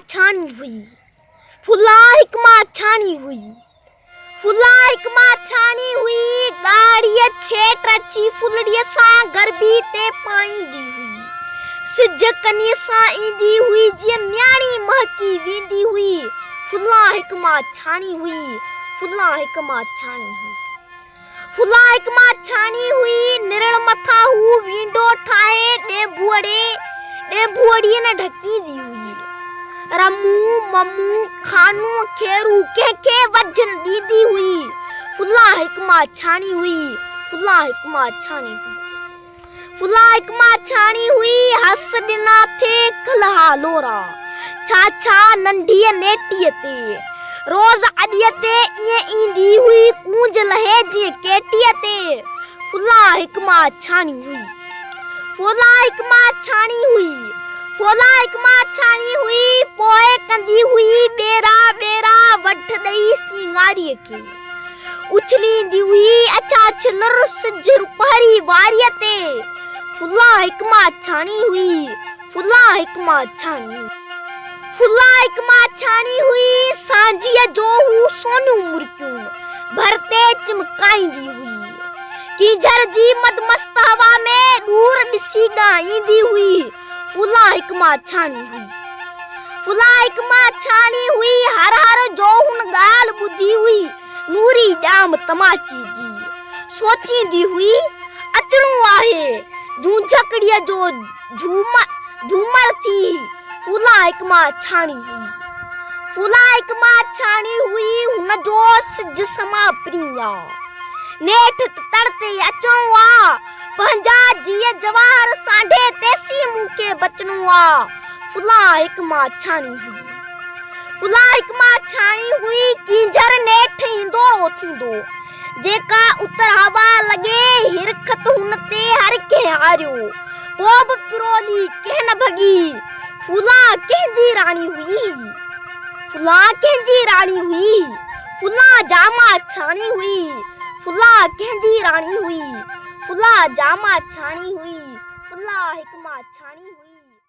छानी हुई, फुला हिकमा छानी हुई, फुला हिकमा छानी हुई, गाड़िया छेट रची फुलड़िया सा गरबी ते पाईंदी हुई, सिज कनी सा ईंदी हुई जे न्याणी महकी वेंदी हुई, फुला हिकमा छानी हुई, फुला हिकमा छानी हुई, फुला हिकमा छानी हुई, निरण मथा हू विंडो ठाए डेबुअड़ी ने ढकी दी हुई, रमू ममू खानू खेरू के वजन दीदी हुई, फुला हिकमा छानी हुई, फुला हिकमा छानी हुई, फुला हिकमा छानी हुई, हस दिना थे खलहा लोरा, छा नंढी नेटी ते, रोज अडिय ते ईंदी हुई कूंज लहे जी केटी ते, फुला हिकमा छानी हुई, फुला हिकमा छानी हुई, फुला हिकमा छानी हुई, पोए कंदी हुई बेरा बेरा वठ दई सिंगारी के, उछलींदी हुई अच्छा छिलर सिजर पहरी वारिय ते, फुला हिकमा छानी हुई, फुला हिकमा छानी हुई, फुला हिकमा छानी हुई, सांझिया जो हूँ सोनू मुर्क्यूं भरते चमकाईंदी हुई, कीझर जी मदमस्त हवा में दूर दिसी गाईंदी हुई, फुला हिकमा छानी हुई, फुला हिकमा छानी हुई, हर हर जो हुन गाल बुधी हुई, नूरी जाम तमाची जी सोचींदी हुई, अचणो आहे जूं झकड़िया जो झूमर थी, फुला हिकमा छानी हुई, फुला हिकमा छानी हुई, हुन जो सिज समा प्रिया, नेठ तड़ते अचणो आ, पंजा जिए जवाहर सांढे तेसी मुके बचणो आ, फुला हिकमा छानी हुई, फुला हिकमा छानी हुई, कींझर नेठ इंदोरो थींदो, जेका उतर हवा लगे हिरखत हुन ते हर के हारियो, पोब पिरोली के न भगी, फुला कंहिंजी रानी हुई, फुला कंहिंजी रानी हुई, फुला जामा छानी हुई, फुला कंहिंजी रानी हुई, फुला जामा छानी हुई, फुला हिकमा छानी